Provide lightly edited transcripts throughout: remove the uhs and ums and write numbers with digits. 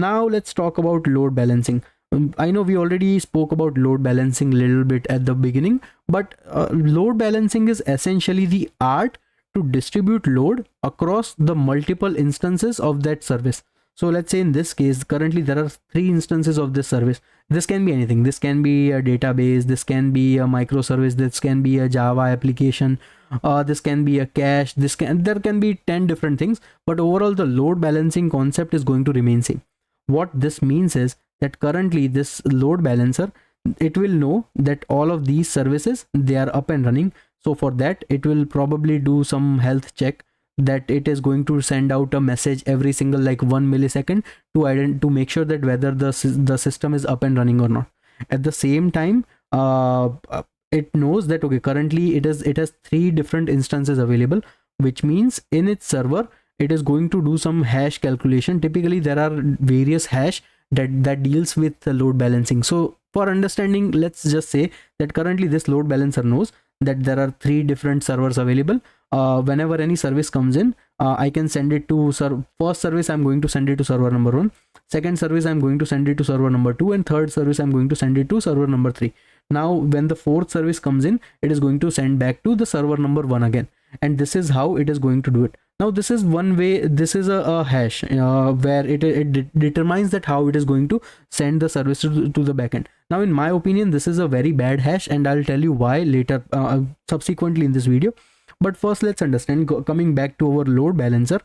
Now let's talk about load balancing. I know we already spoke about load balancing a little bit at the beginning, but load balancing is essentially the art to distribute load across the multiple instances of that service. So let's say in this case, currently there are 3 instances of this service. This can be anything. This can be a database, this can be a microservice, this can be a Java application, this can be a cache, there can be 10 different things, but overall the load balancing concept is going to remain same. What this means is that currently this load balancer, it will know that all of these services, they are up and running. So for that, it will probably do some health check, that it is going to send out a message every single like 1 millisecond to make sure that whether the system is up and running or not. At the same time, it knows that okay, currently it has 3 different instances available, which means in its server it is going to do some hash calculation. Typically there are various hash that deals with the load balancing. So for understanding, let's just say that currently this load balancer knows that there are 3 different servers available. Whenever any service comes in, I can send it to first service, I'm going to send it to server number 1, second service I'm going to send it to server number 2, and third service I'm going to send it to server number 3. Now when the fourth service comes in, it is going to send back to the server number 1 again, and this is how it is going to do it. Now this is one way, this is a hash where it determines that how it is going to send the service to the backend. Now in my opinion, this is a very bad hash, and I'll tell you why later subsequently in this video. But first let's understand, coming back to our load balancer.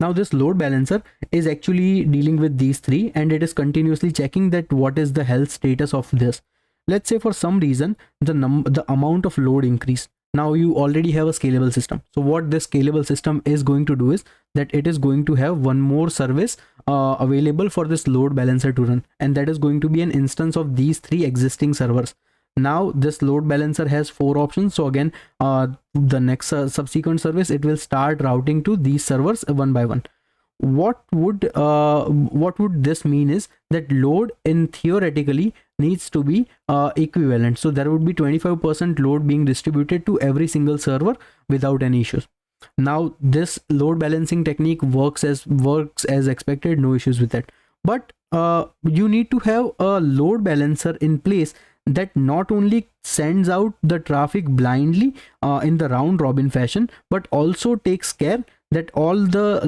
Now this load balancer is actually dealing with these 3, and it is continuously checking that what is the health status of this. Let's say for some reason the amount of load increased. Now you already have a scalable system. So what this scalable system is going to do is that it is going to have one more service available for this load balancer to run, and that is going to be an instance of these 3 existing servers. Now this load balancer has 4 options. So again, the next subsequent service, it will start routing to these servers one by one. What would this mean is that load in theoretically needs to be equivalent. So there would be 25% load being distributed to every single server without any issues. Now this load balancing technique works as expected, no issues with that. But you need to have a load balancer in place that not only sends out the traffic blindly in the round robin fashion, but also takes care that all the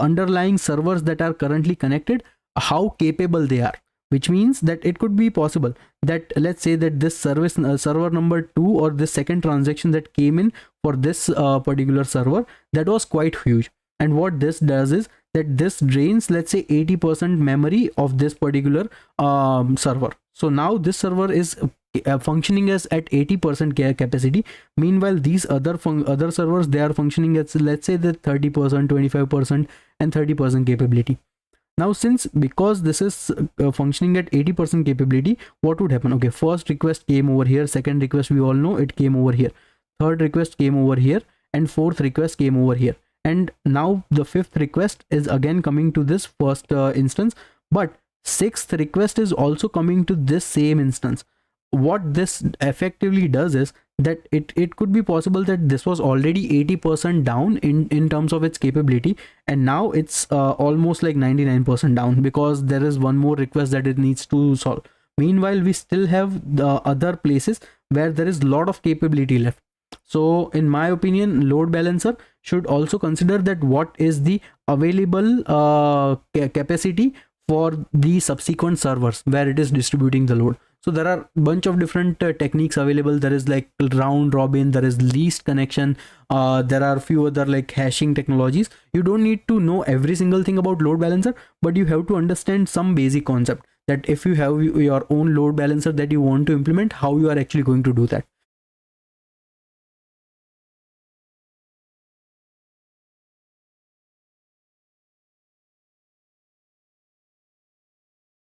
underlying servers that are currently connected, how capable they are. Which means that it could be possible that, let's say that this service server number 2, or this second transaction that came in for this particular server, that was quite huge. And what this does is that this drains, let's say 80% memory of this particular server. So now this server is functioning as at 80% capacity. Meanwhile, these other servers, they are functioning at, let's say, the 30%, 25% and 30% capability. Now because this is functioning at 80% capability, what would happen? Okay, first request came over here, second request we all know it came over here, third request came over here, and fourth request came over here. And now the fifth request is again coming to this first instance, but sixth request is also coming to this same instance. What this effectively does is that it could be possible that this was already 80% down in terms of its capability, and now it's almost like 99% down, because there is one more request that it needs to solve. Meanwhile, we still have the other places where there is a lot of capability left. So in my opinion, load balancer should also consider that what is the available capacity for the subsequent servers where it is distributing the load. So there are a bunch of different techniques available. There is like round robin, there is least connection, there are a few other like hashing technologies. You don't need to know every single thing about load balancer, but you have to understand some basic concept, that if you have your own load balancer that you want to implement, how you are actually going to do that.